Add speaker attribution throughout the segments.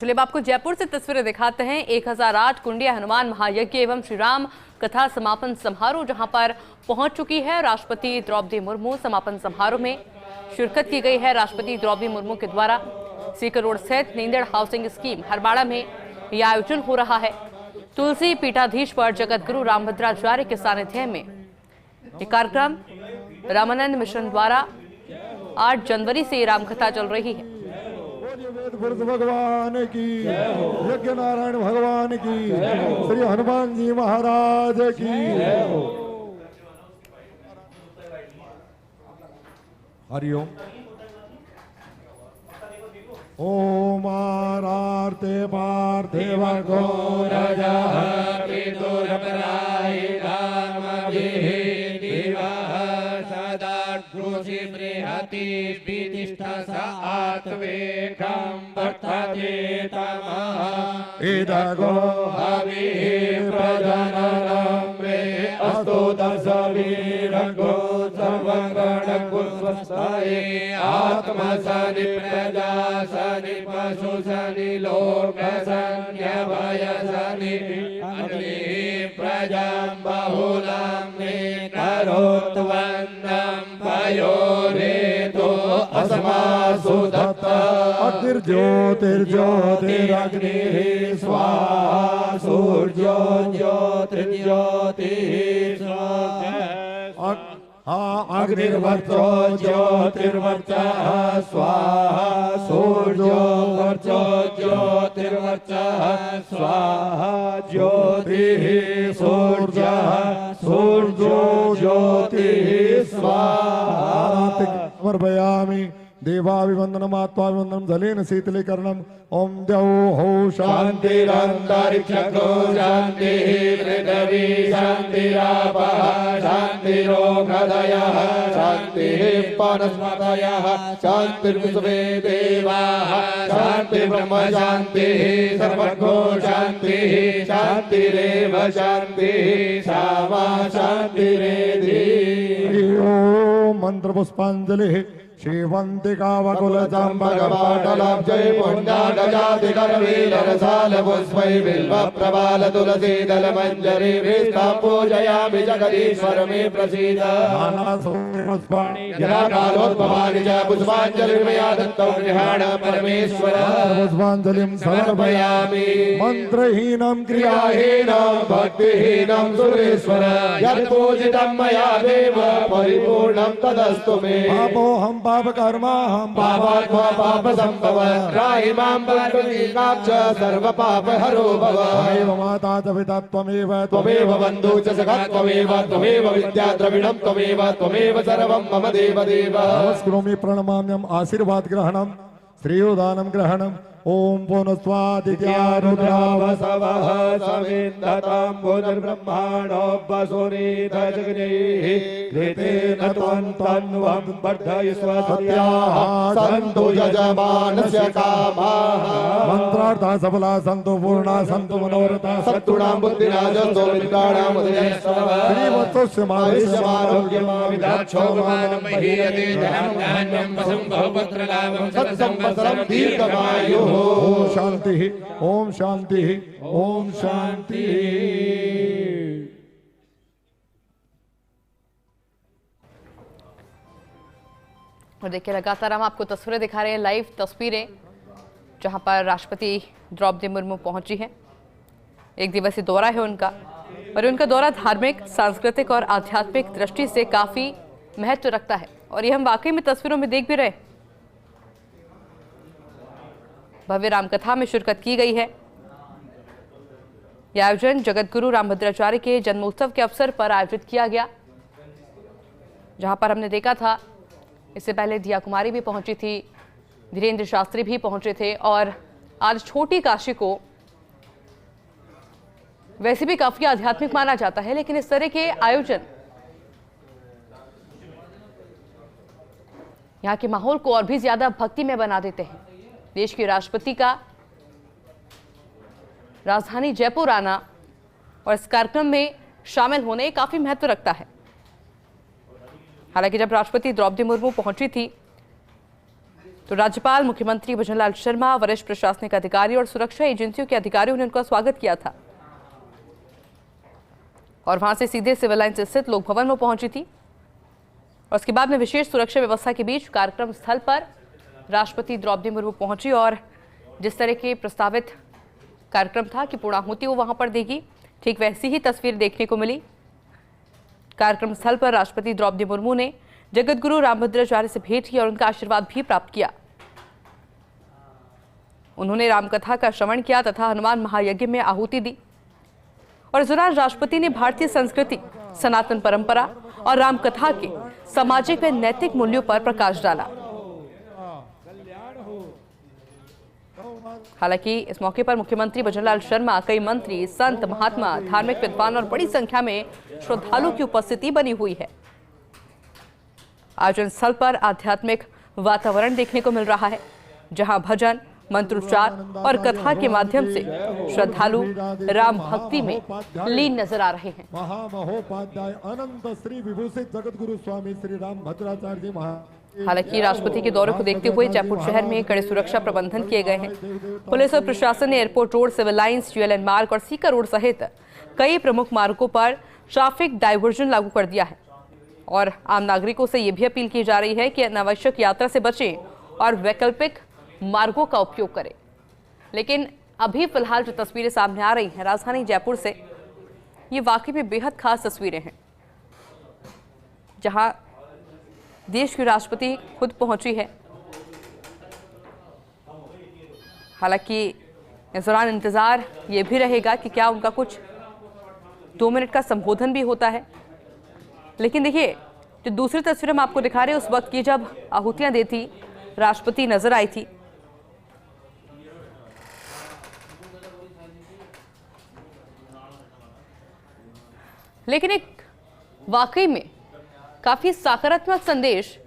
Speaker 1: चलिए अब आपको जयपुर से तस्वीरें दिखाते हैं। 1008 कुंडिया हनुमान महायज्ञ एवं श्री राम कथा समापन समारोह जहां पर पहुंच चुकी है। राष्ट्रपति द्रौपदी मुर्मू समापन समारोह में शिरकत की गई है। राष्ट्रपति द्रौपदी मुर्मू के द्वारा सीकर रोड स्थित नींदड़ हाउसिंग स्कीम हरबाड़ा में यह आयोजन हो रहा है। तुलसी पीठाधीश पर जगत गुरु रामभद्राचार्य के सानिध्य में ये कार्यक्रम रामानंद मिशन द्वारा 8 जनवरी से रामकथा चल रही है।
Speaker 2: पुरुष भगवान की, यज्ञ नारायण भगवान की, श्री हनुमान जी महाराज की। हरिओम। ओम आरार्ते पार्थिव घोरजः विदुरपराय कामभिः दिवः सदा क्रुशि बृहति वितिष्ठस आत्वेकं वर्तते तमः इदगो हविः प्रजननं मे अस्तु दशवीरगो सर्वगणकुस्वस्ताये आत्मसनि प्रजा सनि पशु सनि लोक संज्ञवयसनि अग्नि प्रजां बहुलां मे करोत्वन्दं पयोरेतो अस्मासु दत्ता अग्निर्ज्योतिर्ज्योतिरग्निः स्वाहा सूर्यो ज्योतिर्ज्योतिः स्वाहा अग्निर्वर्चो ज्योतिर्वर्चः स्वाहा सूर्यो वर्चो ज्योतिर्वर्चः स्वाहा ज्योतिः सूर्यः सूर्यो ज्योतिः स्वाहा। समर्पयामि देवाभिवन्दनमात्माभिवन्दनं जलेन शीतलीकरणम्। ओम द्यौः शान्तिरन्तरिक्षको शान्तिः पृथिवी शान्तिरापः शान्तिरोगधयः शान्तिः वनस्पतयः शान्तिर्विश्वे देवाः शान्तिर्ब्रह्म शान्तिः सर्वगो शान्तिः शान्तिरेव शान्तिः सामा शान्तिरेधि। ओम मंत्र पुष्पांजलिः श्रीवन्तिकावकुलचाम्बकपाटलाब्जै पुण्डागजातिकरवीररसालपुष्पै बिल्वप्रवालतुलसीदलमञ्जरीभिस्तां पूजयामि जगदीश्वर मे प्रसीद। यदा कालोद्भवानि च पुष्पाञ्जलिर्मया दत्तं गृहाण परमेश्वर पुष्पाञ्जलिं समर्पयामि। मन्त्रहीनं क्रियाहीनं भक्तिहीनं सुरेश्वर यत्पूजितं मया देव परिपूर्णं तदस्तु मे। पापोऽहं पाप कर्मा हम पापात्मा पाप संभव त्राहि मां पार्वतीकाक्ष सर्व पाप हरो भव। त्वमेव माता च पिता त्वमेव त्वमेव बन्धु च सखा त्वमेव त्वमेव विद्या द्रविणं त्वमेव सर्वं मम देव देव। नमस्करोमि प्रणमाम्यहम् आशीर्वाद ग्रहणं श्रेयोदानं ग्रहणम्। ओम पुनस्वादित्या रुद्रावसवः सविन्दतां भुजर्ब्रह्माणोपसुनीतजगनैः कृतेन त्वं वर्धयस्व सत्याः सन्तु यजमानस्य कामाः। मन्त्रार्थाः सफलाः सन्तु पूर्णाः सन्तु मनोरथाः सत्तुणां बुद्धिनाशो विद्याणां उदयस्तव श्रीवत्सस्य मारोग्यमाविदाक्षोभमानं महीयते धनं धान्यं वसं बहुपुत्रलाभं सत्संवत्सरं दीर्घमायुः। ओम शांति ओम शांति ओम शांति।
Speaker 1: और देखिए लगातार हम आपको तस्वीरें दिखा रहे हैं, लाइव तस्वीरें जहां पर राष्ट्रपति द्रौपदी मुर्मू पहुंची हैं। एक दिवसीय दौरा है उनका और उनका दौरा धार्मिक सांस्कृतिक और आध्यात्मिक दृष्टि से काफी महत्व रखता है और ये हम वाकई में तस्वीरों में देख भी रहे। भव्य रामकथा में शिरकत की गई है। यह आयोजन जगत गुरु रामभद्राचार्य के जन्मोत्सव के अवसर पर आयोजित किया गया, जहां पर हमने देखा था इससे पहले दिया कुमारी भी पहुंची थी, धीरेन्द्र शास्त्री भी पहुंचे थे और आज छोटी काशी को वैसे भी काफी आध्यात्मिक माना जाता है, लेकिन इस तरह के आयोजन यहाँ के माहौल को और भी ज्यादा भक्ति में बना देते हैं। देश के राष्ट्रपति का राजधानी जयपुर आना और इस कार्यक्रम में शामिल होने काफी महत्व रखता है। हालांकि जब राष्ट्रपति द्रौपदी मुर्मू पहुंची थी तो राज्यपाल, मुख्यमंत्री भजनलाल शर्मा, वरिष्ठ प्रशासनिक अधिकारी और सुरक्षा एजेंसियों के अधिकारियों ने उनका स्वागत किया था और वहां से सीधे सिविल लाइन स्थित लोक भवन में पहुंची थी। और उसके बाद में विशेष सुरक्षा व्यवस्था के बीच कार्यक्रम स्थल पर राष्ट्रपति द्रौपदी मुर्मू पहुंची और जिस तरह के प्रस्तावित कार्यक्रम था कि पूर्णाहुति वो वहां पर देगी, ठीक वैसी ही तस्वीर देखने को मिली। कार्यक्रम स्थल पर राष्ट्रपति द्रौपदी मुर्मू ने जगत गुरु रामभद्राचार्य से भेंट की और उनका आशीर्वाद भी प्राप्त किया। उन्होंने रामकथा का श्रवण किया तथा हनुमान महायज्ञ में आहुति दी और इस दौरान राष्ट्रपति ने भारतीय संस्कृति, सनातन परंपरा और रामकथा के सामाजिक व नैतिक मूल्यों पर प्रकाश डाला। हालांकि इस मौके पर मुख्यमंत्री भजनलाल शर्मा, कई मंत्री, संत, महात्मा, धार्मिक विद्वान और बड़ी संख्या में श्रद्धालुओं की उपस्थिति बनी हुई है। आयोजन स्थल पर आध्यात्मिक वातावरण देखने को मिल रहा है, जहां भजन, मंत्रोच्चार और कथा के माध्यम से श्रद्धालु राम भक्ति में लीन नजर आ रहे हैं।
Speaker 2: महामहोपाध्याय अनंत श्री विभूषित जगत गुरु स्वामी श्री राम भद्राचार्य जी महा।
Speaker 1: हालांकि राष्ट्रपति के दौरे को देखते हुए जयपुर शहर में कड़े सुरक्षा प्रबंधन किए गए हैं। पुलिस और प्रशासन ने एयरपोर्ट रोड, सिविल लाइंस, यूएलएन मार्ग और सीकर रोड सहित कई प्रमुख मार्गों पर ट्रैफिक डायवर्जन लागू कर दिया है और आम नागरिकों से ये भी अपील की जा रही है कि अनावश्यक यात्रा से बचें और वैकल्पिक मार्गों का उपयोग करें। लेकिन अभी फिलहाल जो तस्वीरें सामने आ रही हैं राजधानी जयपुर से, ये वाकई में बेहद खास तस्वीरें हैं, जहां देश की राष्ट्रपति खुद पहुंची है। हालांकि इस दौरान इंतजार ये भी रहेगा कि क्या उनका कुछ 2 मिनट का संबोधन भी होता है। लेकिन देखिए, जो दूसरी तस्वीर हम आपको दिखा रहे हैं उस वक्त की जब आहुतियां देती राष्ट्रपति नजर आई थी। लेकिन एक वाकई में काफी सकारात्मक संदेश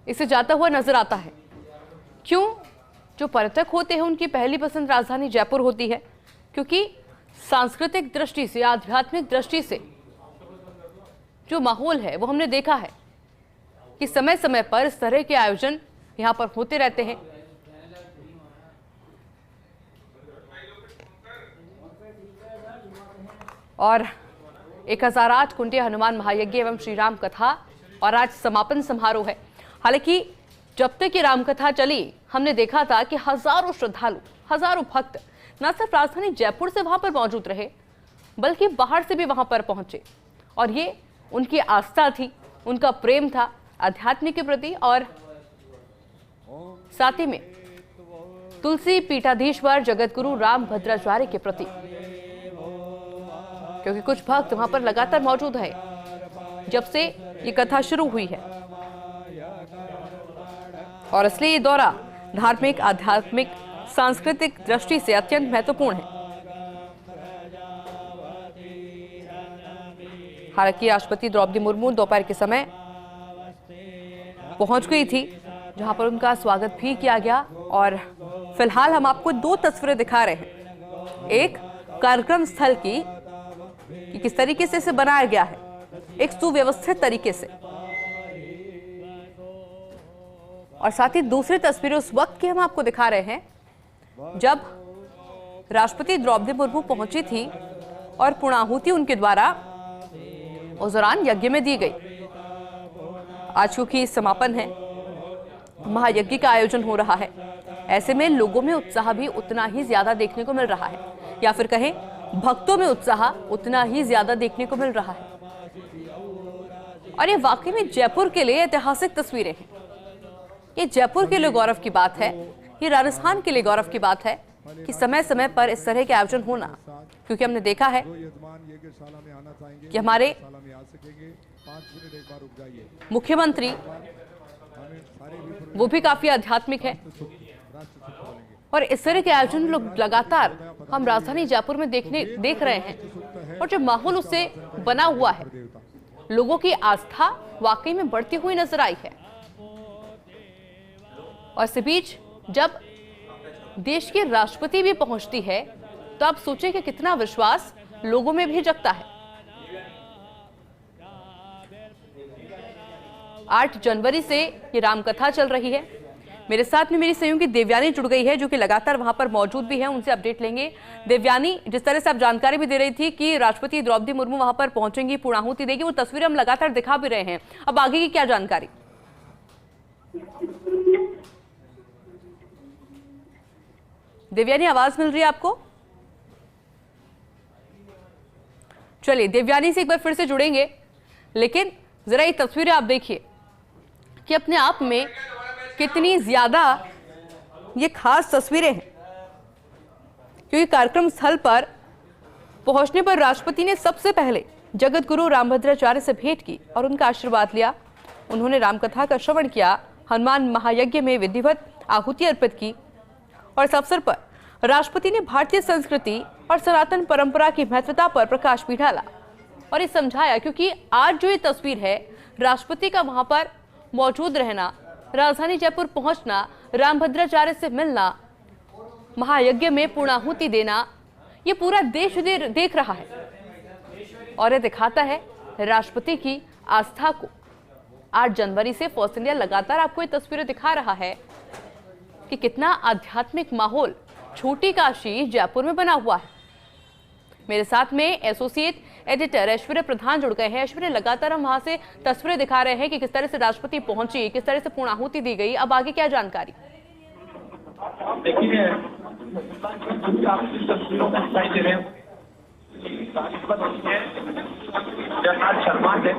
Speaker 1: इसे जाता हुआ नजर आता है। क्यों? जो पर्यटक होते हैं उनकी पहली पसंद राजधानी जयपुर होती है, क्योंकि सांस्कृतिक दृष्टि से, आध्यात्मिक दृष्टि से जो माहौल है वो हमने देखा है कि समय समय पर इस तरह के आयोजन यहां पर होते रहते हैं। और 1008 कुंडिया हनुमान महायज्ञ एवं श्री राम कथा और आज समापन समारोह है। हालांकि जब तक ये राम कथा चली हमने देखा था कि हजारों श्रद्धालु, हजारों भक्त न सिर्फ राजधानी जयपुर से वहां पर मौजूद रहे बल्कि बाहर से भी वहां पर पहुंचे और ये उनकी आस्था थी, उनका प्रेम था अध्यात्म के प्रति और साथ ही में तुलसी पीठाधीश्वर जगत गुरु राम भद्राचार्य के प्रति, क्योंकि कुछ भक्त वहां पर लगातार मौजूद है जब से ये कथा शुरू हुई है और इसलिए ये दौरा धार्मिक, आध्यात्मिक, सांस्कृतिक दृष्टि से अत्यंत महत्वपूर्ण है। हालांकि राष्ट्रपति द्रौपदी मुर्मू दोपहर के समय पहुंच गई थी, जहां पर उनका स्वागत भी किया गया और फिलहाल हम आपको 2 तस्वीरें दिखा रहे हैं। एक कार्यक्रम स्थल की कि किस तरीके से इसे बनाया गया है, एक सुव्यवस्थित तरीके से, और साथ ही दूसरी तस्वीरें उस वक्त की हम आपको दिखा रहे हैं जब राष्ट्रपति द्रौपदी मुर्मू पहुंची थी और पूर्णाहुति उनके द्वारा उस दौरान यज्ञ में दी गई। आज क्योंकि समापन है, महायज्ञ का आयोजन हो रहा है, ऐसे में लोगों में उत्साह भी उतना ही ज्यादा देखने को मिल रहा है, या फिर कहें भक्तों में उत्साह उतना ही ज्यादा देखने को मिल रहा है। और ये वाकई में जयपुर के लिए ऐतिहासिक तस्वीरें हैं। ये जयपुर के लिए गौरव की बात है, ये राजस्थान के लिए गौरव की बात है कि समय समय पर इस तरह के आयोजन होना, क्योंकि हमने देखा है कि हमारे मुख्यमंत्री वो भी काफी आध्यात्मिक है और इस तरह के आयोजन लोग लगातार हम राजधानी जयपुर में देख रहे हैं और जो माहौल उससे बना हुआ है, लोगों की आस्था वाकई में बढ़ती हुई नजर आई है। और इस बीच जब देश की राष्ट्रपति भी पहुंचती है तो आप सोचें कि कितना विश्वास लोगों में भी जगता है। 8 जनवरी से ये रामकथा चल रही है। मेरे साथ में मेरी सहयोगी देवयानी जुड़ गई है, जो कि लगातार वहां पर मौजूद भी है। उनसे अपडेट लेंगे। देवयानी, जिस तरह से आप जानकारी भी दे रही थी कि राष्ट्रपति द्रौपदी मुर्मू वहां पर पहुंचेंगी, पूर्णाहुति देगी, वो तस्वीरें हम लगातार दिखा भी रहे हैं। अब आगे की क्या जानकारी? देवयानी, आवाज मिल रही है आपको? चलिए, देवयानी से एक बार फिर से जुड़ेंगे, लेकिन जरा ये तस्वीरें आप देखिए कि अपने आप में कितनी ज्यादा ये खास तस्वीरें हैं, क्योंकि कार्यक्रम स्थल पर पहुंचने पर राष्ट्रपति ने सबसे पहले जगत गुरु रामभद्राचार्य से भेंट की और उनका आशीर्वाद लिया। उन्होंने रामकथा का श्रवण किया, हनुमान महायज्ञ में विधिवत आहुति अर्पित की और इस अवसर पर राष्ट्रपति ने भारतीय संस्कृति और सनातन परंपरा की महत्वता पर प्रकाश भी डाला और ये समझाया, क्योंकि आज जो ये तस्वीर है, राष्ट्रपति का वहां पर मौजूद रहना, राजधानी जयपुर पहुंचना, रामभद्राचार्य से मिलना, महायज्ञ में पूर्णाहुति देना, ये पूरा देश देख रहा है और ये दिखाता है राष्ट्रपति की आस्था को। 8 जनवरी से फर्स्ट इंडिया लगातार आपको ये तस्वीरें दिखा रहा है कि कितना आध्यात्मिक माहौल छोटी काशी जयपुर में बना हुआ है। मेरे साथ में एसोसिएट एडिटर ऐश्वर्य प्रधान जुड़ गए हैं। ऐश्वर्य, लगातार हम वहां से तस्वीरें दिखा रहे हैं कि किस तरह से राष्ट्रपति पहुंची, किस तरह से पूर्णाहुति दी गई। अब आगे क्या जानकारी?
Speaker 3: देखिए, तस्वीरों में दिखाई दे रहे हैं जगन्नाथ शर्मा थे।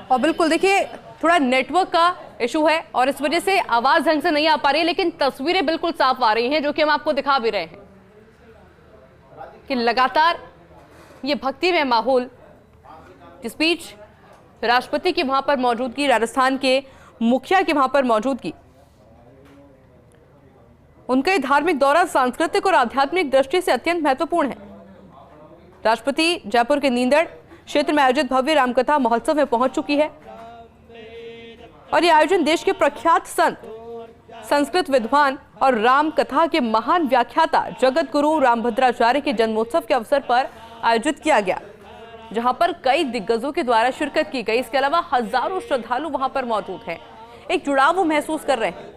Speaker 1: और बिल्कुल देखिए, थोड़ा नेटवर्क का इशू है और इस वजह से आवाज ढंग से नहीं आ पा रही है, लेकिन तस्वीरें बिल्कुल साफ आ रही हैं, जो कि हम आपको दिखा भी रहे हैं कि लगातार ये भक्तिमय माहौल, जिस बीच राष्ट्रपति की वहां पर मौजूदगी, राजस्थान के मुखिया की वहां पर मौजूदगी, उनका ये धार्मिक दौरा सांस्कृतिक और आध्यात्मिक दृष्टि से अत्यंत महत्वपूर्ण है। राष्ट्रपति जयपुर के नींदड़ क्षेत्र में आयोजित भव्य रामकथा महोत्सव में पहुंच चुकी है और यह आयोजन देश के प्रख्यात संत, संस्कृत विद्वान और राम कथा के महान व्याख्याता जगत गुरु रामभद्राचार्य के जन्मोत्सव के अवसर पर आयोजित किया गया, जहां पर कई दिग्गजों के द्वारा शिरकत की गई। इसके अलावा हजारों श्रद्धालु वहां पर मौजूद हैं, एक जुड़ाव वो महसूस कर रहे हैं।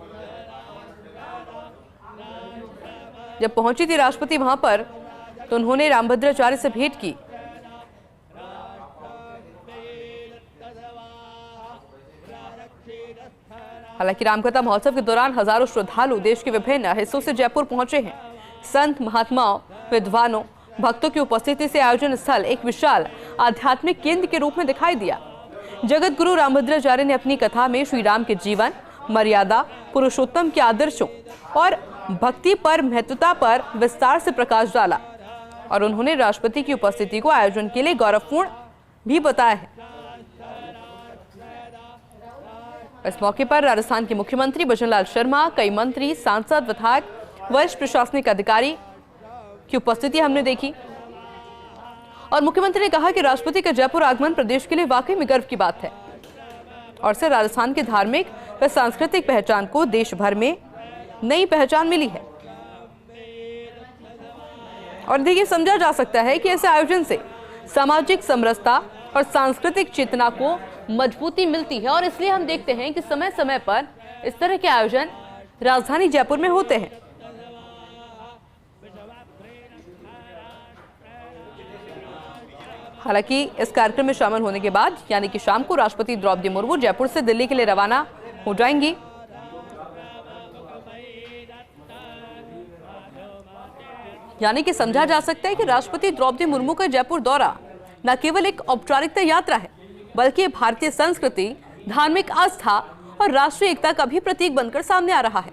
Speaker 1: जब पहुंची थी राष्ट्रपति वहां पर, तो उन्होंने रामभद्राचार्य से भेंट की। हालांकि रामकथा महोत्सव के दौरान हजारों श्रद्धालु देश के विभिन्न हिस्सों से जयपुर पहुंचे हैं। संत, महात्माओं, विद्वानों, भक्तों की उपस्थिति से आयोजन स्थल एक विशाल आध्यात्मिक केंद्र के रूप में दिखाई दिया। जगत गुरु रामभद्राचार्य ने अपनी कथा में श्री राम के जीवन, मर्यादा, पुरुषोत्तम के आदर्शों और भक्ति पर महत्वता पर विस्तार से प्रकाश डाला और उन्होंने राष्ट्रपति की उपस्थिति को आयोजन के लिए गौरवपूर्ण भी बताया है। इस मौके पर राजस्थान के मुख्यमंत्री भजनलाल शर्मा, कई मंत्री, सांसद, विधायक, वरिष्ठ प्रशासनिक अधिकारी की उपस्थिति हमने देखी और मुख्यमंत्री ने कहा कि राष्ट्रपति का जयपुर आगमन प्रदेश के लिए वाकई में गर्व की बात है और इससे राजस्थान की धार्मिक व सांस्कृतिक पहचान को देश भर में नई पहचान मिली है। और देखिए, समझा जा सकता है कि ऐसे आयोजन से सामाजिक समरसता और सांस्कृतिक चेतना को मजबूती मिलती है और इसलिए हम देखते हैं कि समय समय पर इस तरह के आयोजन राजधानी जयपुर में होते हैं। हालांकि इस कार्यक्रम में शामिल होने के बाद यानी कि शाम को राष्ट्रपति द्रौपदी मुर्मू जयपुर से दिल्ली के लिए रवाना हो जाएंगी। यानी कि समझा जा सकता है कि राष्ट्रपति द्रौपदी मुर्मू का जयपुर दौरा न केवल एक औपचारिकता यात्रा है, बल्कि भारतीय संस्कृति, धार्मिक आस्था और राष्ट्रीय एकता का भी प्रतीक बनकर सामने आ रहा है।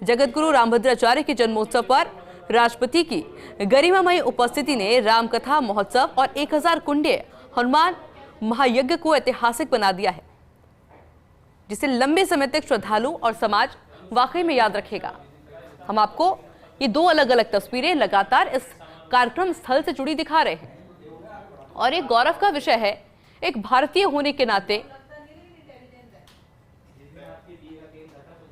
Speaker 1: जगत गुरु रामभद्राचार्य के जन्मोत्सव पर राष्ट्रपति की गरिमामयी उपस्थिति ने रामकथा महोत्सव और 1000 कुंडे हनुमान महायज्ञ को ऐतिहासिक बना दिया है, जिसे लंबे समय तक श्रद्धालु और समाज वाकई में याद रखेगा। हम आपको ये 2 अलग अलग तस्वीरें लगातार इस कार्यक्रम स्थल से जुड़ी दिखा रहे हैं और एक गौरव का विषय है एक भारतीय होने के नाते।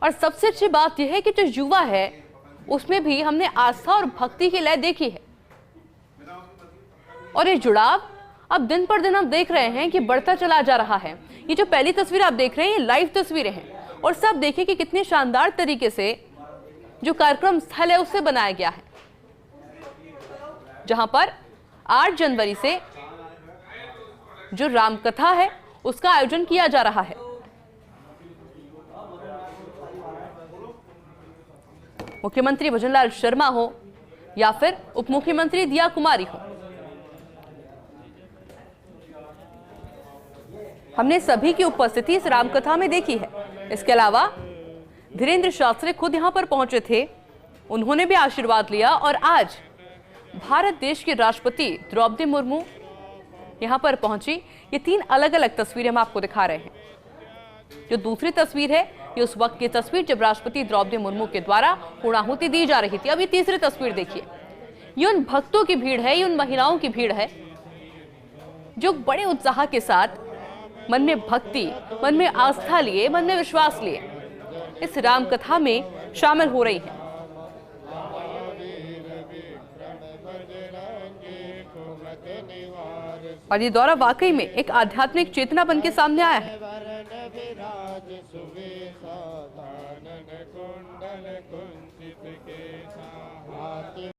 Speaker 1: और सबसे अच्छी बात यह है कि जो युवा है उसमें भी हमने आस्था और भक्ति की लय देखी है। और ये जुड़ाव अब दिन पर दिन हम देख रहे हैं कि बढ़ता चला जा रहा है। ये जो पहली तस्वीर आप देख रहे हैं, ये लाइव तस्वीरें हैं और सब देखिए कि कितने शानदार तरीके से जो कार्यक्रम स्थल है उससे बनाया गया है, जहां पर 8 जनवरी से जो रामकथा है उसका आयोजन किया जा रहा है। मुख्यमंत्री भजनलाल शर्मा हो या फिर उप मुख्यमंत्री दिया कुमारी हो, हमने सभी की उपस्थिति इस रामकथा में देखी है। इसके अलावा धीरेन्द्र शास्त्री खुद यहां पर पहुंचे थे, उन्होंने भी आशीर्वाद लिया और आज भारत देश की राष्ट्रपति द्रौपदी मुर्मू यहां पर पहुंची। ये 3 अलग अलग तस्वीरें हम आपको दिखा रहे हैं। जो दूसरी तस्वीर है ये उस वक्त की तस्वीर जब राष्ट्रपति द्रौपदी मुर्मू के द्वारा पूर्णाहुति दी जा रही थी। अब ये तीसरी तस्वीर देखिए, ये उन भक्तों की भीड़ है, ये उन महिलाओं की भीड़ है जो बड़े उत्साह के साथ मन में भक्ति, मन में आस्था लिए, मन में विश्वास लिए इस रामकथा में शामिल हो रही हैं। और ये दौरा वाकई में एक आध्यात्मिक चेतना बन के सामने आया है।